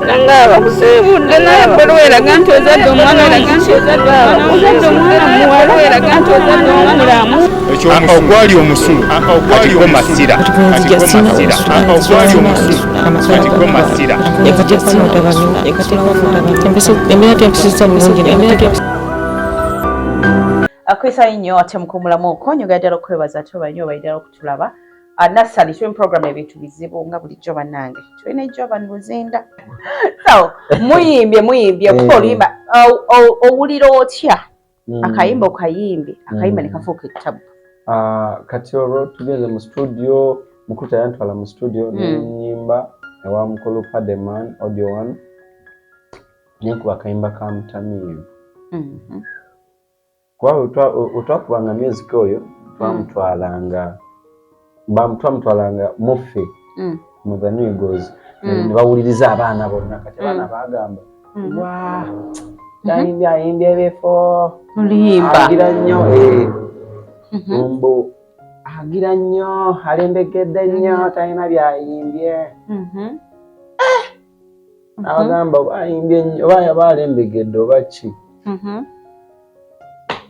nangaba kusibudde naye bwera gantu ozadde omwana muwala era gantu ozadde omulamu ogwali omusulu katigwo masira ogwali omusulu katigwo masira akwisa nnyo ate mukumulamu okonyuga ddala okwebaza ate obanyo baidala okutulaba Nassali twin program ebintu bizibu nga bulijjo bannange tulina ejjoba Luzinda so muyimbye kuba oluyimba owulira otya akayimba akayimba ne kafuuka ettabu kati olwo tugeze mu studio mukuta yantwala mu studio nenyimba ewa mukulu Pademan audio one nekuba akayimba ka Mutamiivu kwa utwakubanga music oyo twamutwalanga mufe mu the new goes ne bawuliriza abaana bonna kati abaana bagamba ayimbye ebifo agira nnyo mbu agira nnyo alembegedde nnyo talina byayimbye abagamba ayimbye nnyo oba balembegedde oba ki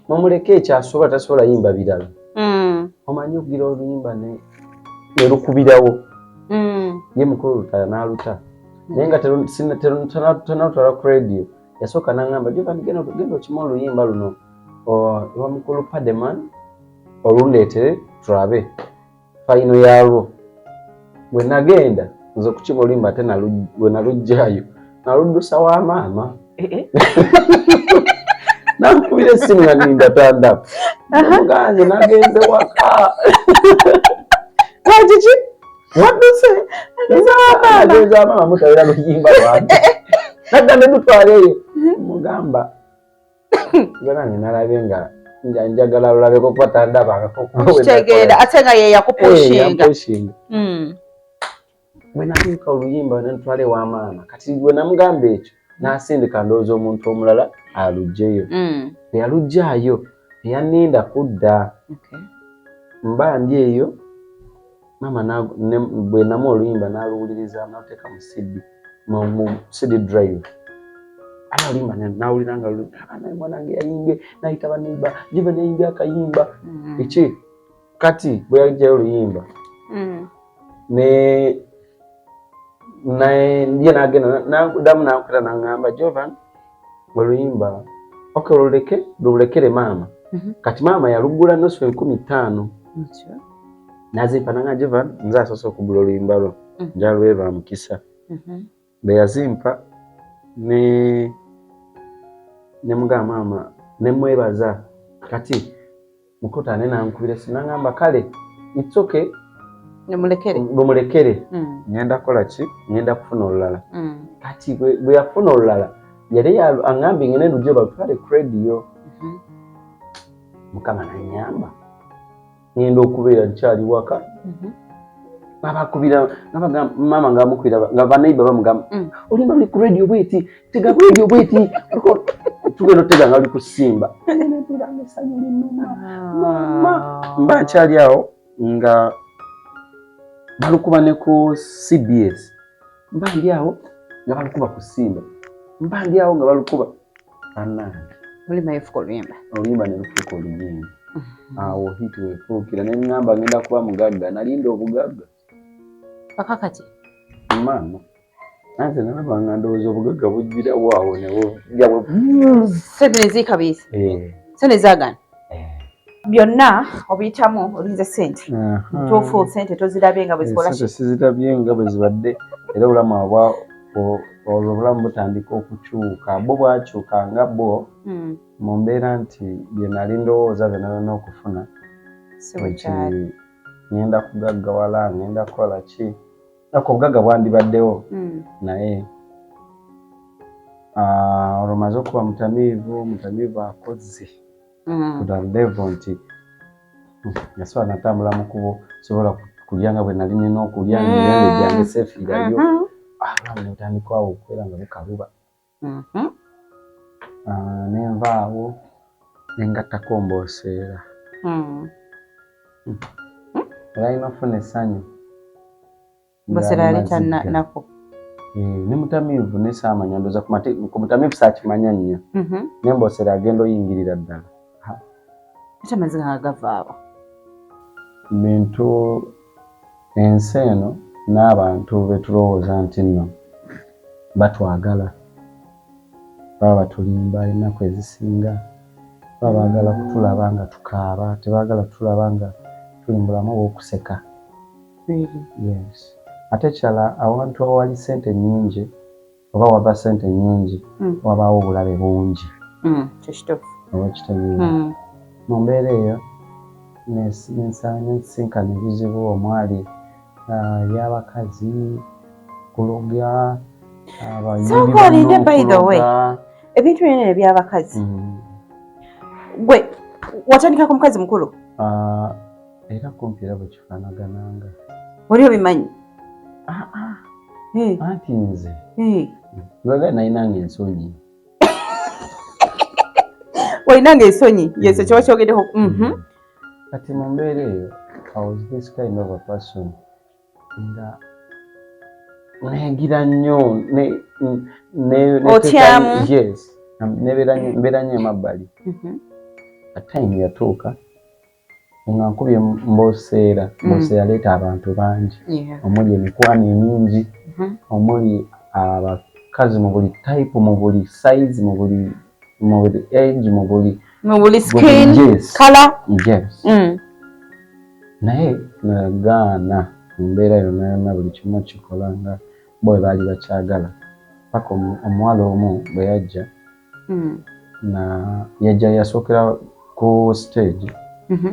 mumuleke ekyasobola tasobola yimba birala omanyi okugira oluyimba ne lukubirawo ye mukulu lutala n'aluta naye nga tenalutwala ku radio yasooka n'angamba genda okima oluyimba luno ewa mukulu Pademan olundeetere tulabe fayino yalwo bwe nagenda nze okukima oluyimba ate bwe nalugjayo naluddusa wa maama nakubira essimu nga ninda tanda muganze nagenze waka kiki wadduse ngenza maama mutawera luyimba lwange nadda ne dutwaleeyo mugamba nange nalabe nga njagala lulabeko kuba tandabangakitegeera ate nga ye yakupushinga bwe natuuka oluyimba nenutwala ewa maama kati bwe namugamba ekyo n'asindika ndowooza omuntu omulala alugjeyo teyalugjayo teyaninda kudda mba ndi eyo maama bwe namu oluyimba n'aluwuliriza n'aluteeka mu CD drive ala oluyimba n'awulira nga abaana mwanange yayimbye n'ayita baneiba jiva yayimbye akayimba eki kati bwe yajjayo oluyimba ye nagenda damu nakuta nangamba Jovan oluyimba lulekere maama kati maama yalugula nusu 15,000 nazimpa nanga Jovan nze asoose okugula oluyimba lwo njalweva mukisa bwe yazimpa ne mugamba maama nemwebaza kati mukuta nankubira sinangamba kale it's okay lumulekere ngenda kukola ki ngenda kufuna olulala kati bwe yafuna olulala yali angambye ngene ndujje balutwale ku radio mukama nanyamba ngenda okubeera nkyali waka babakubira mama ngamukwira nga baneiba bamugamba olimba luli ku radio bweti tega ku radio bweti tugenda otega nga oli kusimba mba nkyali awo nga balukuba ne ku CBS mba ndi awo nga balukuba ku Simba mba ndi awo nga balukuba anange olima efuko oluyimba ne lufuuka oluyimba awo hiti wefuukira ne ngamba ngenda kuba mugagga nalinda obugagga kakakati maama nanze nalaba nga ndowooza obugagga bujjirawo awo sente nezikabisa sente zagana byonna obiyitamu olinze sente tuufu sente tozirabye nga bwe zikola sente sizirabye nga bwe zibadde era obulamu obulamu butandika okukyuka bo bwakyuka nga bo mu mbeera nti bye nali ndowooza bye nalina okufuna ngenda kugaggawala ngenda kukola ki ako obugagga bwandibaddewo naye olwo maze okuba mutamiivu akoze kuda level nti yasobola natambula mu kubo sobola kulya nga bwe nali nina okulya emirembe gyange sefiirayo abaana otandika awo okubeera nga bukaluba nenva awo nengattako mbooseera olina ofuna essanyu mboseera yali tanako ne mutamivu ne saamanya ndoza ku mutamivu saakimanya nnyo nembosera agenda oyingirira ddala ate amaziga agavaawo bintu ensi eno n'abantu betulowooza nti nno batwagala baba batulimba ennaku ezisinga baba baagala kutulaba nga tukaaba tebaagala kutulaba nga tuli mu bulamu obw'okuseka. Yes. Ate kyala awantu awali ssente nnyingi oba wava ssente nnyingi wabaawo obulabe bungi. Kyekituufu. Oba kitegeera. Mu mbeera eyo nesinkana ebizibu omwali ebyabakazi kuloga abayimbi by the way ebintu byonna ebyabakazi gwe watandika ku mukazi mukulu era kumpi era bwe kifaanagananga oli obimanyi anti nze lwaga nalinanga ensonyi olinanga ensonyi yeso kyoba kyogeddeko kati mu mbeera eyo I was this kind of a person nga neegira nnyo otyamu yes mbeera nnyo emabbali time yatuuka nga nkubye mboseera aleeta abantu bangi omuli emikwano emingi omuli abakazi mu buli type mu buli size mu buli age mu buli skin color yes naye nagaana mu mbeera yonna buli kimu kikola nga boy baali bakyagala paka omuwala omu bwe yajja yajja yasookera ku stage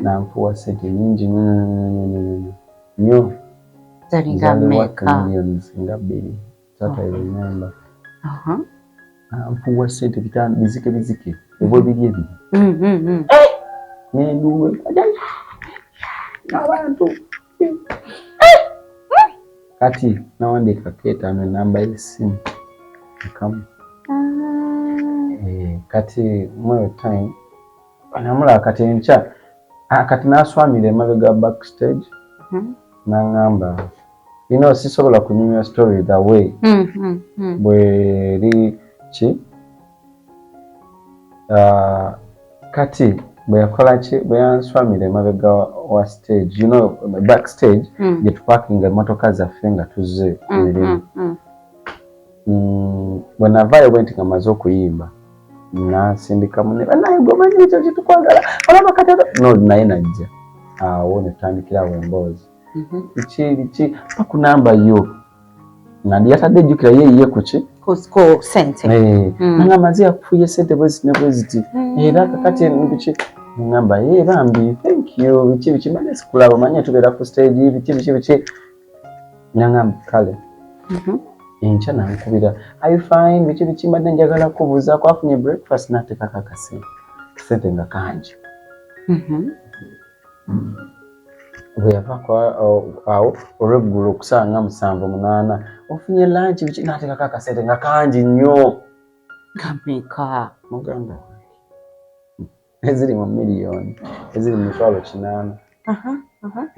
nanfuwa sente nyingi nnyo millions nga 2 zatairememba nfuwa sente bizike ebwe biri ebiri nenduwe abantu kati nawandiika keetaano enamba y'essimu akamu kati mweyo time namulaba kati enkya kati naswamira emabega backstage naŋŋamba sisobola kunyumya story the way bweri ki kati bwe yakola ki bwe yanswamira emabega wa stage backstage gye tupakinga emmotoka zaffe nga tuzze emirimu bwe navaayo bwe nti nga maze okuyimba nansindika munne banaye gomanyi ekyo kitukwagala olaba katero naye najja awo netutandikirawo emboozi biki paku namba yo nandi yatadde ejjukira yeeyiye kuki sente nanga maze yakufuye sente bweziti ne bweziti era kakati biki ngamba bambi thank you biki mane sikulaba manye tubeera ku stage biki nanga kale enkya nankubira are you fine biki mbadde njagala kubuuza kwafunye breakfast nateekako akasente nga kangi bwe yavaako awo olw'eggulu okusanga 7-8 ofunye lunch biki nateekako akasente nga kangi nnyo gameka muganda eziri mu miliyoni eziri mu 800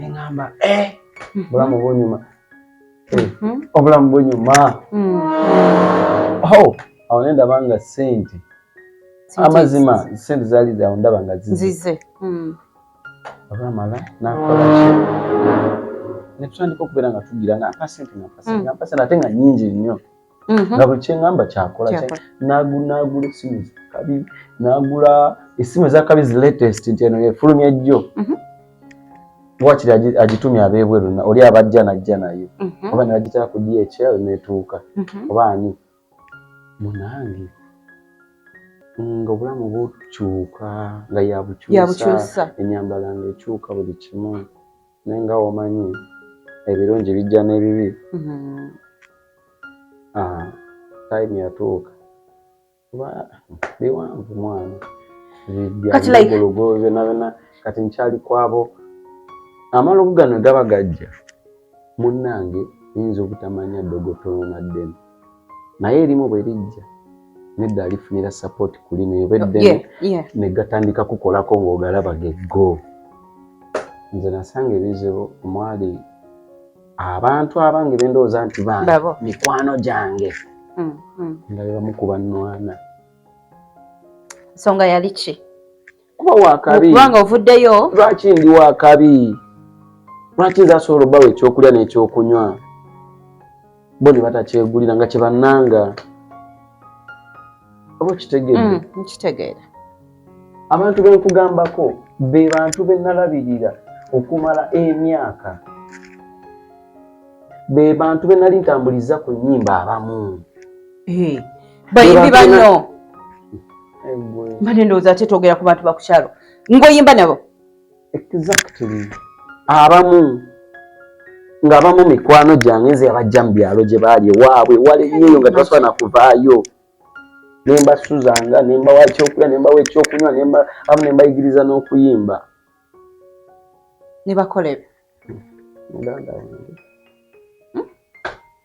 eŋŋamba obulamu bw'onyuma obulamu bw'onyuma awo nendaba nga sente amazima sente zaali zawo ndaba nga zize olwamala nakolaki netutandika okubeera nga tugira nampa sente ate nga nnyingi nnyo nga buli kyeŋŋamba kyakola nagula essimu zakabi nagula essimu ezakabi zi latest nti eno efulumya jjo wakiri agitumya ab'ebweru oli abajja najja nayo oba nebagitera ku DHL netuuka oba ani munange nga obulamu bukyuka nga yabukyusa enyambala nga ekyuka buli kimu naye nga womanyi ebirungi bijja n'ebibi time yatuuka kuba biwanvu mwana byagologo byonna kati nkyali kwabo amala okugano gaba gajja munnange yinza obutamanya ddogotono naddene naye erimu bwe lijja nedda alifunira support kuli nebeddene negatandika kukolako ng'ogalaba geggo nze nasanga ebizibu omwali abantu abange bendooza nti bange mikwano gyange nga bebamukuba nnwana. Nsonga yali ki? Kuba wakabi. Kubanga ovuddeyo. Lwaki ndi wakabi? Lwaki nze asobola obbawa ekyokulya n'ekyokunywa bo ne batakyegulira nga kye bannanga? Oba kitegedde? Nkitegeera. Abantu benkugambako be bantu be nalabirira okumala emyaka. Be bantu be nali ntambuliza ku nnyimba abamu. Bayimbi banno. Mbadde ndowooza ate twogera ku bantu bakukyalo. Ng'oyimba nabo? Exactly. Abamu ng'abamu mikwano gyange nze yabajja mu byalo gye baali ewaabwe wale nnyo nga tasobola na kuvaayo. Nemba suzanga, nemba wa ekyokulya, nemba wa ekyokunywa, nemba yigiriza n'okuyimba. Ne bakola ebyo? Muganda wange.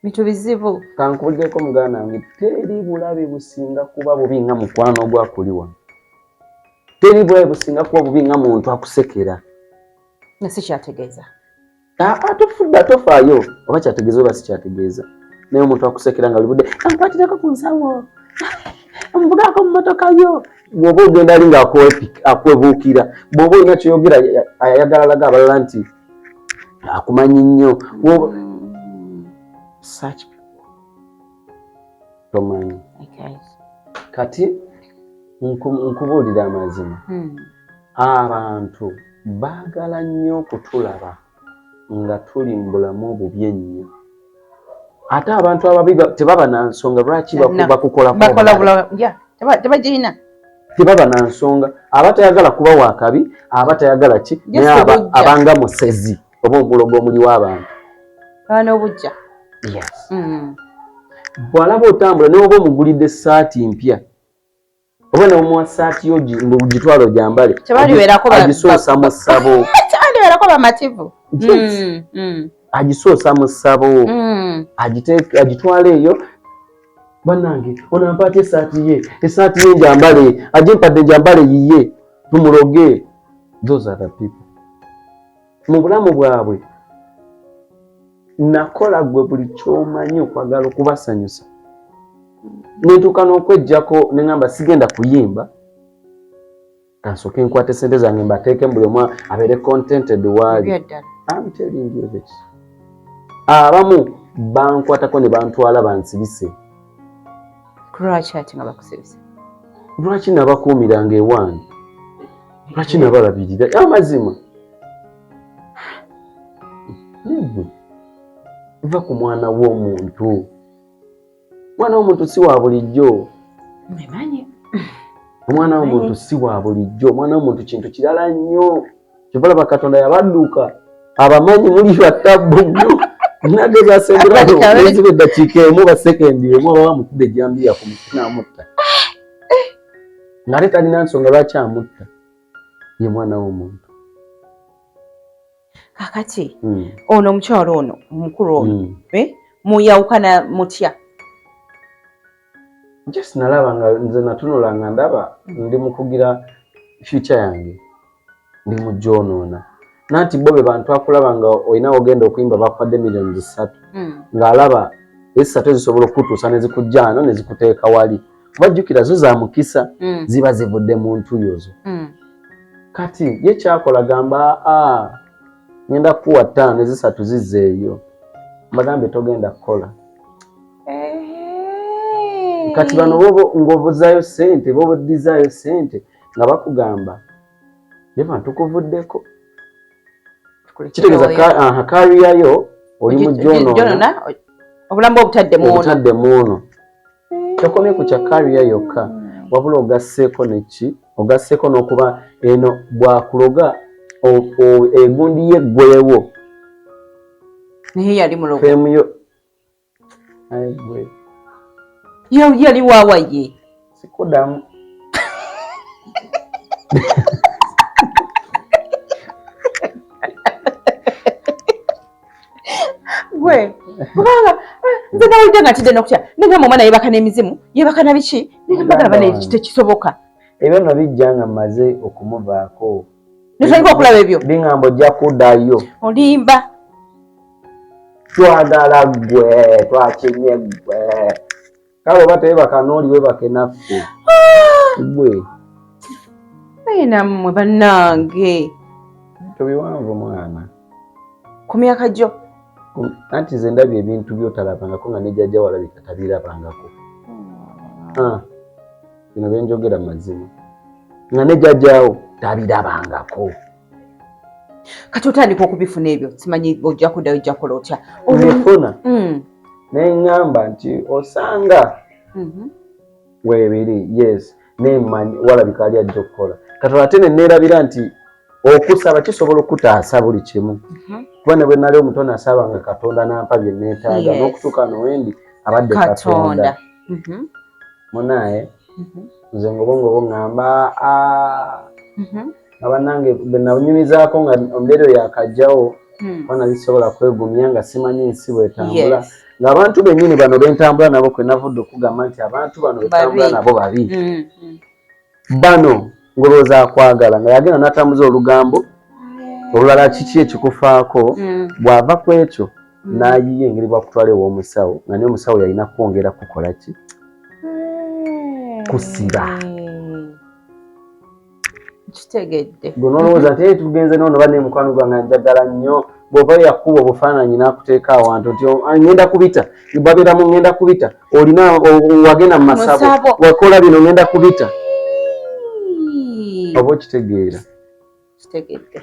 Bintu bizibu. Kankubuliddeko muganda wange, teri bulabe businga kuba bubi nga mukwano ogwakuliwa. Teri bulabe businga kuba bubi nga muntu akusekera. Na si kyategeeza. Tofudda tofaayo. Oba kyategeeza oba si kyategeeza. Naye omuntu akusekera nga libudde, kankwatireko ku nsawo. Mvugako mu motoka yo. Bw'oba ogenda ali ng'akwebuukira. Bw'oba olina kyoyogera ayagala alaga abalala nti akumanyi nnyo. Such people. Tomanyi. Kati nkubuulira amazima. Abantu baagala nnyo okutulaba nga tuli mu bulamu obubi ennyo. Ate abantu ababi tebaba na nsonga lwaki bakukolako. Tebagirina. Tebaba na nsonga. Abatayagala kuba wakabi, abatayagala ki, naye abanga musezi oba omulogo omuli w'abantu. N'obujja. Yes. Bw'alaba otambula ne oba omugulidde essaati mpya. Oba n'omuwa ssaati yo gitwala ogyambale. Agisoosa mu ssabo. Tebaliwerako bamativu. Agisoosa mu ssabo. Agitwala eyo. Bannange ono ampaate essaati ye njambale. Agimpadde njambale yiye. Tumuloge. Those are the people. Mu bulamu bwabwe nakola gwe buli ky'omanyi okwagala okubasanyusa. Nentuuka n'okweggyako ne ngamba sigenda kuyimba. Kansooke nkwate ssente zange mbateeke buli omu abeere contented waali. I'm telling you this. Abamu bankwatako ne bantwala bansibise. Lwaki ate nga bakusibise? Lwaki nabakuumiranga ewange? Lwaki nabalabirira? Amazima. Va ku mwana w'omuntu. Mwana w'omuntu si wa bulijjo. Omwana w'omuntu si wa bulijjo. Mwana w'omuntu kintu kirala nnyo. Kyobalaba Katonda yabadduka. Abamanyi muli batabbu nnyo. Nageza asemberayo ezibe eddakiika emu ba sekendi emu aba bamutudde ejjambiya ku mutima amutta. Ng'ate talina nsonga lwaki amutta. Ye mwana w'omuntu. Kakati ono omukyalo ono omukulu ono muyawukana mutya? Just nalaba nga nze natunula nga ndaba ndi mu kugira future yange ndi mu gyonoona. Nanti bo be bantu akulaba nga olina ogenda okuyimba bakwadde millions 3 ng'alaba esatu zisobola okutuusa ne zikujjaano ne zikuteeka wali. Bajjukira zo za mukisa ziba zivudde mu ntuuyo zo. Kati ye kyakola gamba ngenda kuwa 5 ezisatu zizzeeyo. Mbagambe togenda kukola. Kati bano bobo ng'ovuzaayo ssente, bobo ddizaayo ssente nga bakugamba ye bantu kuvuddeko. Kitegeeza kariya yo oli mu gyonoona. Obulamu obutadde muno. Tokomye ku kya kariya yokka. Wabula ogasseeko neki? Ogasseeko n'okuba eno bwakuloga egundi yeggweewo. Naye yali mulogo. Femu yo. Aigwe. Yali waawaye. Sikudamu. Gwe. Kubanga nze nawulidde nga tidde n'okutya. Nengamba omwana yeebaka n'emizimu, yeebaka na biki? Nengamba tekisoboka. Ebyo nno bijja nga mmaze okumuvaako. Notandika okulaba ebyo? Biŋŋamba ojja kuddayo. Olimba. twagala gwe twakinye gwe kale batebe bakanooli we bakenaffe gwe ayina mmwe bannange tobiwanvu mwana ku myaka gyo anti nze ndabye ebintu byotalabangako nga ne jjajja walabika tabirabangako bino byenjogera mazima nga ne jjajjaawo tabirabangako kati otandika okubifuna ebyo simanyi ojja kuddayo ojja kukola otya nebifuna neŋŋamba nti osanga weebiri yes nemanyi walabika ali ajja okukola kati ate neneerabira nti okusaba kisobola okutaasa buli kimu kuba ne bwe nali omuto nasabanga Katonda nampa bye neetaaga n'okutuuka nowendi abadde Katonda munaye nze ngobongobo ŋŋamba abannange be nanyumizaako nga embeera yakajjawo kuba nali sobola kwegumya nga simanyi nsi bwetambula ng'abantu bennyini bano bentambula nabo kwe navudde okugamba nti abantu bano betambula nabo babi bano ngolooza akwagala nga yagenda n'atambuza olugambo olulala kiki ekikufaako bw'ava ku ekyo n'ayiye engeri bwakutwala ew'omusawo nga naye omusawo yalina kwongera kukola ki kusiba kitegedde gwe n'olowooza nti tugenze noono banne mukwano gwange njagala nnyo bw'oba yakuba obufaananyi n'akuteeka awantu nti ngenda kubita babeeramu ngenda kubita olina wagenda mu masabo wakola bino ngenda kubita oba okitegeera kitegedde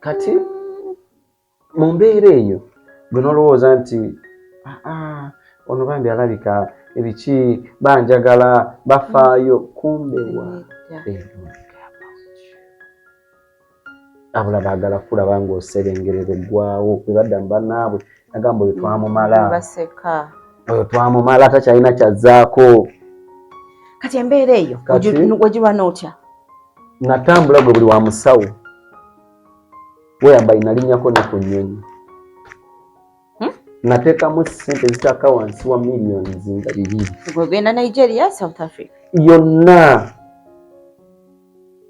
kati mu mbeera eyo gwe n'olowooza nti ono bambi alabika ebiki banjagala bafaayo kumbewa abula baagala kulaba ng'oserengerera eggwawo kwe badda mu bannaabwe nagamba oyo twamumala oyo twamumala takyalina kyazzaako kati embeera eyo wegirwa n'otya natambula gwe buli wa musawo weyamba inalinnyako ne ku nnyonyi nateekamu ssente zitaka wansi wa miliyoni nga 2 gwegenda Nigeria South Africa yonna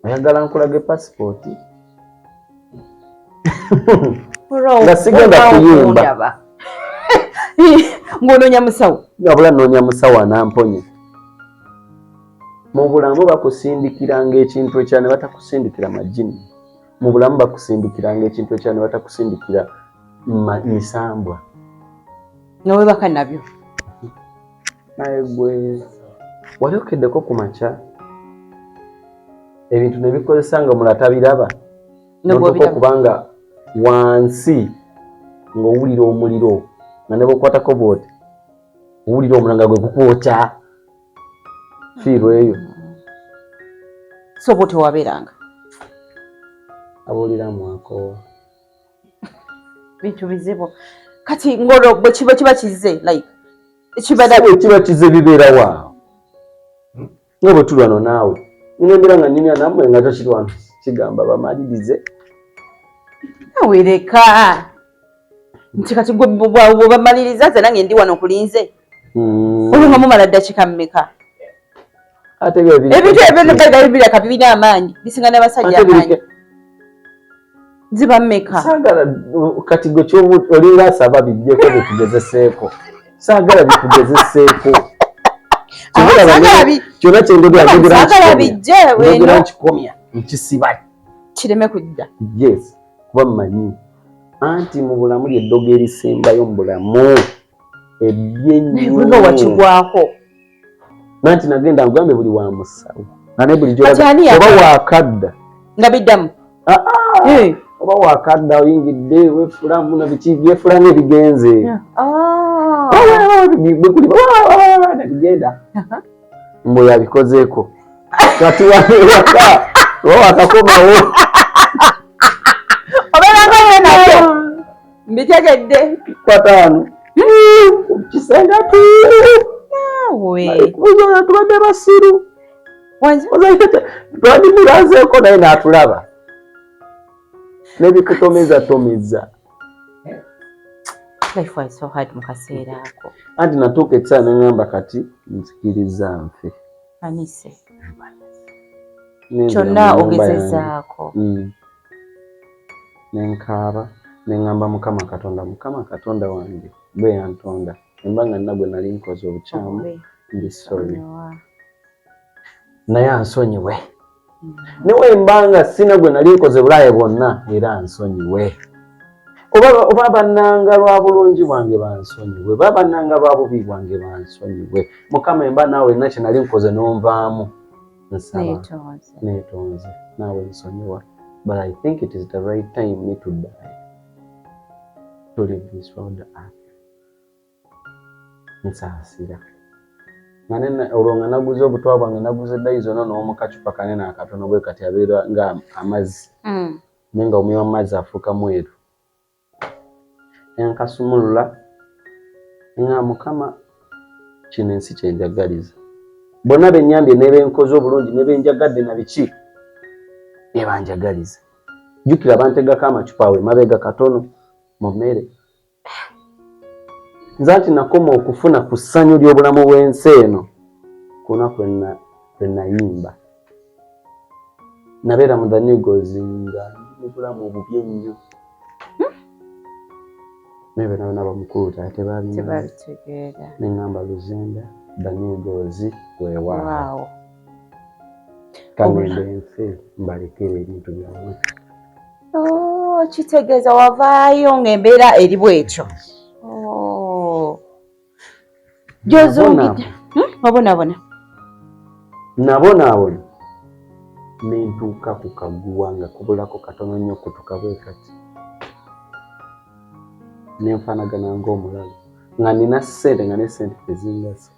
ayagala nkulaga epasipooti nga sigenda kuyimba ng'onoonya musawo abula noonya musawo anamponya mu bulamu bakusindikiranga ekintu ekya ne batakusindikira majini mu bulamu bakusindikiranga ekintu ekya ne batakusindikira misambwa nawe baka nabyo naye gwe wali okeddeko ku makya ebintu ne bikozesa nga omulala tabiraba notuuka okubanga wansi ng'owulira omuliro nga ne bw'okwatako bwoti owulira omulanga gwe gukwokya fiirwa eyo so bwo tewabeeranga abulira mwakowa bintu bizibu kati ngolo bwe kiba kize like kiba kize bibeera waawo nga bwe tulwano naawe ninembera nga nyumya nammwe nga tokirwano kigamba bamalirize awereka nti kati gwe bamaliriza ze nange ndi wano okulinze olwo nga mumala ddakiika mmeka ate ebintu ebiraka birina amaanyi bisinga n'abasajja amaanyi ziba mmeka saagala kati gwe olinga asaba bijjeko bitugezeseeko saagala bitugezeseeko kyonna kyendogeragera nkikomya nkisiba kireme kujja yes kuba mmanyi anti mu bulamu lyeddogo erisembayo mu bulamu ebyennyuga wakigwako nanti nagenda ngambe buli wa musawo nane buli oba wakadda nga biddamu oba wakadda oyingidde wefulamu nabiki byefula n'ebigenze nabigenda mbwe yabikozeeko kati waka oba wakakomawo obeeranga wenayo mbitegedde kwataano kisenda tubadde basiru twandimulazeeko naye n'atulaba nebikutomeza life was so hard mukaseera ako anti natuuka ekiseera neŋŋamba kati nzikiriza nfe anise kyonna ogezezaako nenkaaba nengamba Mukama Katonda wange bwe yantonda embanga nagwe nali nkoze obukyamu ndi sorry naye ansonyiwe newe mbanga sina gwe nali nkoze bulaye bwonna era ansonyiwe oba bannanga lwa bulungi bwange bansonyiwe baba bannanga lwa bubi bwange bansonyiwe Mukama emba naawe nakye nali nkoze n'onvaamu nsaba neetonze naawe nsonyiwa but I think it is the right time me to die to leave this world earth nsaasira manene olonga naguze obutwa bwange naguze daizo n'omukacupa kanene akatono bwe kati abeera nga amazzi nenga omuyiwa amazzi afuuka mweru enkasumulula nga Mukama kino ensi kyenjagaliza bonna bennyambye nebenkoze obulungi nebenjagadde na biki ebanjagaliza jjukira bantegako amacupa awe mabega katono mu mmere nze nti nakoma okufuna ku ssanyu ly'obulamu bw'ensi eno kunaku lwenayimba nabeera mu danigozi nga mubulamu obubi ennyo naye bena bamukulu tate babitegeera neŋŋamba Luzinda danigozi weewaawo kagenda ensi mbalekere ebintu byabwe kitegeeza wavaayo ng'embeera eri bwekyo gy'ozungidde wabonaabona nabonaabona nentuuka ku kaguwa nga kubulako katono nnyo kutuka bwe kati nenfaanagana ng'omulalu nga nina ssente nga n'essente tezingasa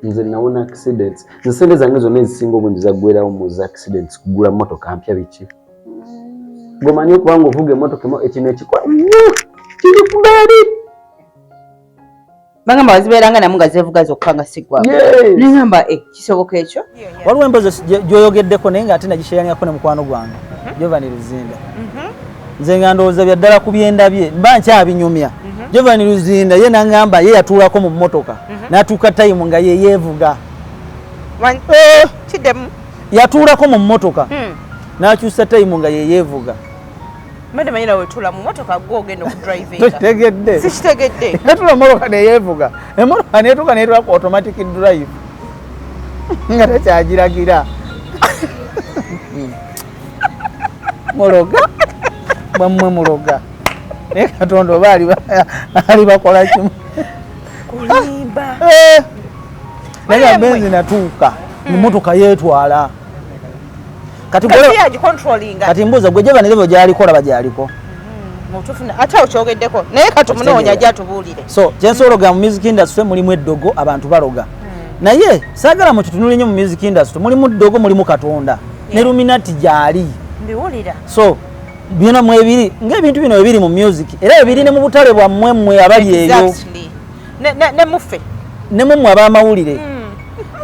nze nawona accidents nze ssente zange zonna ezisinga obungi zaggwerawo mu za accidents kugula mmotoka mpya biki gwemanyi okuba nga ovuga emmotoka ekino ekikola kiri ku gaali bagamba wazibeeranga namu nga zeevuga zokka nga siggwa neŋŋamba kisoboka ekyo waliwo empozi gy'oyogeddeko naye ng'ate nagisheeranirako ne mukwano gwange Jovani Luzinda nze nga ndowooza byaddala ku byendabye mba nkyabinyumya Jovani Luzinda ye naŋŋamba ye yatuulako mu mmotoka n'atuuka tayimu nga ye yeevuga yatuulako mu mmotoka n'akyusa tayimu nga ye yeevuga Madam ayina wetuula mu motoka gwo ogenda okudrivinga. Tegedde. Sikitegedde. Yatula motoka ne yeevuga. Emotoka neetuuka neetula ku automatic drive. Nga tekyagiragira. Muloga. Bamwe muloga. Naye Katonda oba ali bakola kimu. Kulimba. Naye benzi natuuka. Mu motoka yeetwala. Kati mbuuza gwe Jovani level gy'aliko olaba gy'aliko. Mutufuna ate okyogeddeko naye katumunoonya gy'atubuulire. So kyensologa mu music industry mulimu eddogo abantu baloga. Naye saagala mu kitunule nnyo mu music industry mulimu ddogo mulimu Katonda. Ne Illuminati gy'ali. Mbiwulira. So byonna mu ebiri ng'ebintu bino ebiri mu music era ebiri ne mu butale bwammwe mmwe abali eyo. Ne muffe. Ne mmwe ab'amawulire.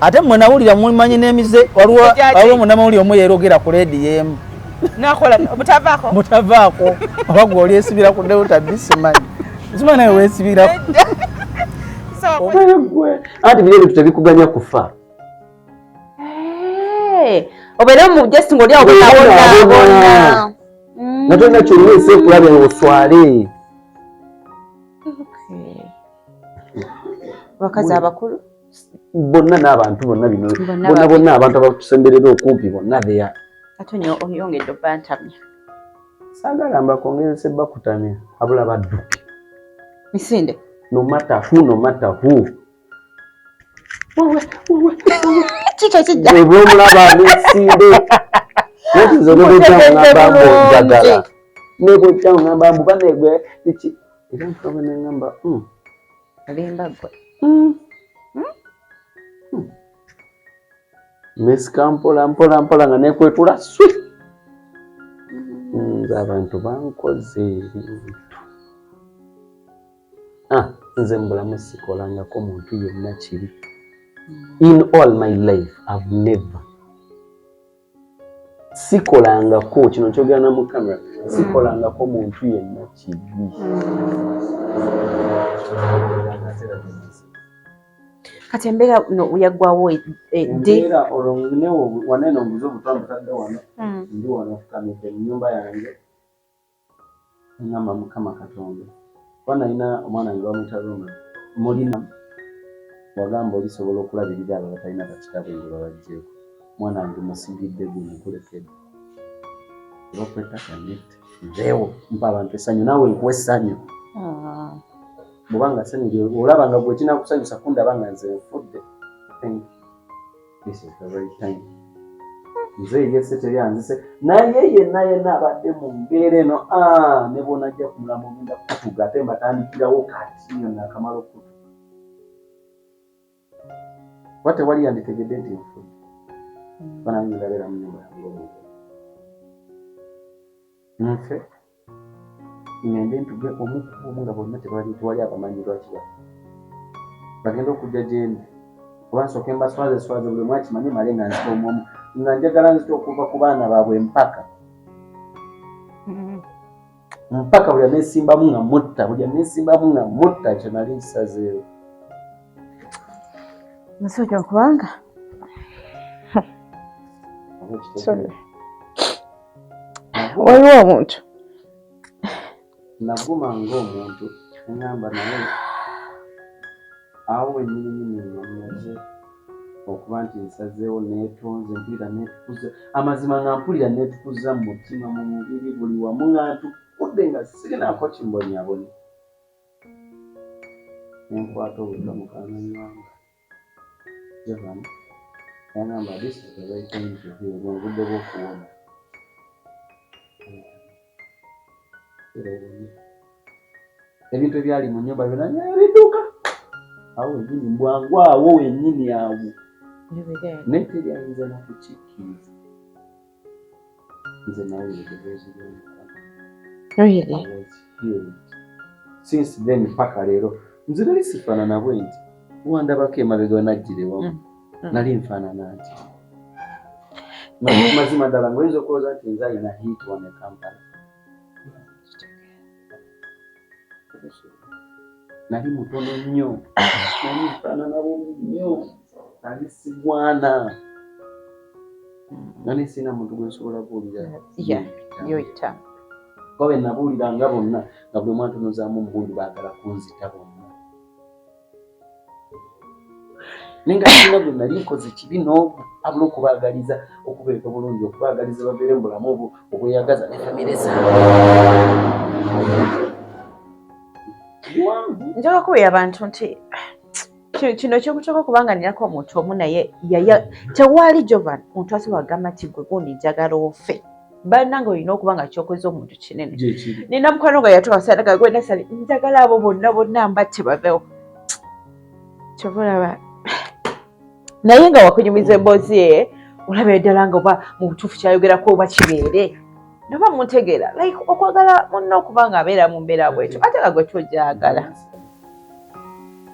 Ate mwe nawulira mumanyi n'emize waliwo munnamawulire omu yeerogera ku leedi yemu nakola mutavaako oba gwe oli esibira ku Delta bisimanyi zima nawe weesibira anti bino ebintu tebikuganya kufa obeera mu just ng'oli awo bonna nga tolina kyolina eseekulabya oswale bakazi abakulu bonna n'abantu bonna bino bonna abantu abakusemberera okumpi bonna beya ate oyongedde obbantamya saagala mbakongezese bakutamya abula badduke Misinde no matter who kikyo kijja ebwomulaba Misinde netizo nebojjawo njagala nebojjawo ngamba mbuba negwe iki era ntobe nengamba alimba gwe mesika mpola nga nekwetula swi nze abantu bankoze ebintu nze mbulamu sikolangako muntu yenna kibi in all my life I've never sikolangako kino kyogera mu kamera sikolangako muntu yenna kibi kati embeera no yaggwawo ddi olonnewo wanene obuze obutambutadde wano ndi wano fukamidde mu nnyumba yange ngamba Mukama Katonda bwana ina omwana wange bamutaluma mulina wagamba olisobola okulabirira abo batalina bakitabo ngo babajjeeko mwana wange musigidde gukulekera okwetta kanete nzeewo mpa abantu essanyu naawe nkuwa essanyu bw'obanga ssanyu olaba nga gwe kinakusanyusa kundaba nga nze nfudde this is the right time nze yese teryanzise naye yenna abadde mu mbeera eno ne bonajja ku mulamu ogenda kutuga ate mbatandikirawo kati yonna akamala okutuga kuba tewali yanditegedde nti nfudde banange ndabeera mu nyumba yange omuntu nfe ngende ntuge omu nga bonna tewali abamanyi lwaki bagenda okujja gyendi kuba nsooke mbaswaze buli mwakimanyi male nga nzita omuomu nga njagala nzita okuva ku baana baabwe mpaka buli aneesimbamu nga mutta ekyo nali nsazeewo musajja kubanga waliwo omuntu naguma ng'omuntu ngamba naye awo wennyini namaze okuba nti nsazeewo neetonze mpulira neetukuza amazima nga mpulira neetukuza mu mutima mu mubiri buli wamu nga ntukudde nga sirinaako kimbonyaboni nenkwata obutta mukaana nywanga Jevan yangamba this is the right thing to do obudde bw'okuwona ebintu ebyali mu nnyumba byonna bidduka awo wennyini mbwangu awo wennyini awo naye teryayinza nakukikkiriza nze nawe eddoboozi ly'omukama since then paka leero nze nali sifaanana bwe nti wandabako emabega wenajjirewamu nali nfaanana nti mazima ddala ngoyinza okulowooza nti nze alina hit wane kampala nali mutono nnyo nali nfaanana bubi nnyo nali sigwana nali sina muntu gwe nsobola kuwulira yoyita kuba be nabuuliranga bonna nga buli mwantonozaamu omubundi baagala kunzita bonna naye nga sina bwe nali nkoze kibi n'obu abula okubaagaliza okubeeka bulungi okubaagaliza babeere mu bulamu obwo obweyagaza ne famire zaabwe njaga kubira abantu nti kino kyokutaka kubanga nirako omuntu omu naye tewali Jovan omuntu asobola kugamba nti gwe gundi njagala ofe bannange olina okuba nga kyokoze omuntu kinene nina mukwano nga yatuka sadaka gwe nasali njagala abo bonna mbatte bavewo kyova olaba naye nga wakunyumiza emboozi ye olaba ddala nga oba mu butuufu kyayogerako oba kibeere noba muntegeera like okwagala munna okuba nga abeera mu mbeera bwetyo ate nga gwe tojagala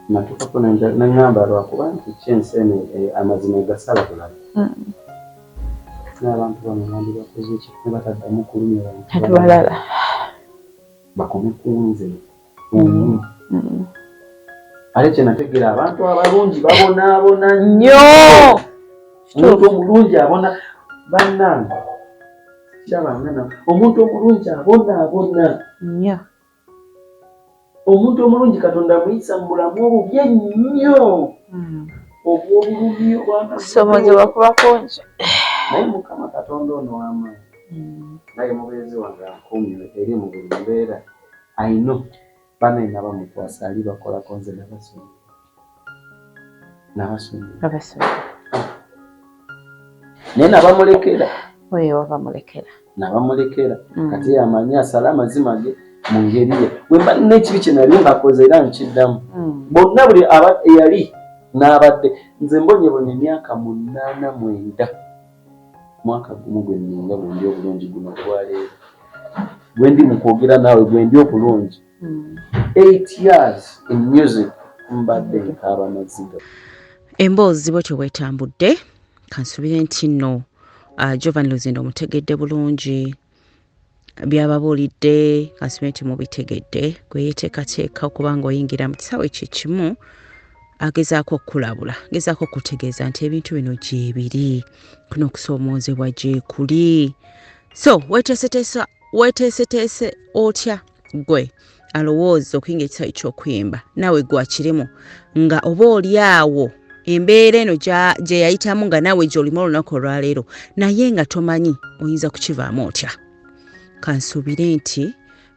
natuukako nangamba lwakuba nti kyensi eno amazima egasala kulala n'abantu bano nandibakoze ki ne bataddamu kulumya bantu balala bakome kunze ate kyenategeera abantu abalungi babonaabona nnyo omuntu omulungi abona bannange kyabangana omuntu omulungi abonaabona nnyo omuntu omulungi Katonda muyisa mu bulamu obubi ennyo obw'obulumi kusomozebwa kuba kungi naye Mukama Katonda ono w'amaanyi naye mubeezi wange ankuumye eri mu buli mbeera ayino banaye nabamukwasa ali bakolako nze nabasonyiwa naye nabamulekera nabamulekera kati amanyi asala amazima ge mu ngeri ye bwemba nina ekibi kye nali mbakoze era nkiddamu bonna buli eyali n'abadde nze mbonyebona emyaka 89 mwaka gumu gwe nninga bwe ndi obulungi guno gwaleero bwe ndi mu kwogera naawe bwe ndi obulungi 8 years in music mbadde nkaaba maziga emboozi bwetyo bwetambudde kansubire nti nno Jovan Luzinda omutegedde bulungi byababuulidde kansubire nti mubitegedde gwe yeteekateeka okuba nga oyingira mu kisaawe kye kimu agezaako okukulabula agezaako okutegeeza nti ebintu bino gyebiri kuno okusoomoozebwa gyekuli so weeteeseteese otya gwe alowooza okuyinga ekisayi ky'okuyimba naawe gwakirimu nga oba oli awo embeera eno gye yayitamu nga naawe gy'olimu olunaku olwaleero naye nga tomanyi oyinza kukivaamu otya. Kansuubire nti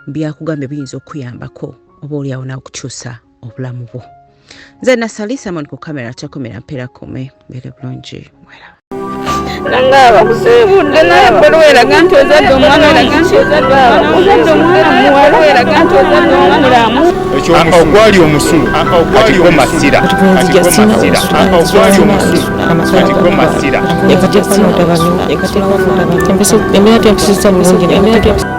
byakugambye biyinza okuyambako oba oli awo naawe okukyusa obulamu bwo. Nze Nasali Simon ku kamera takomera mpeera kome mbeere bulungi mwera. Nanga abakusibudde naye bbolo eraga nti ozadde omwana muwala eraga nti ozadde omulamu. Ogwali omusulu katikko masira. Ogwali omusulu katikko masira. Embeera tempisisa bulungi.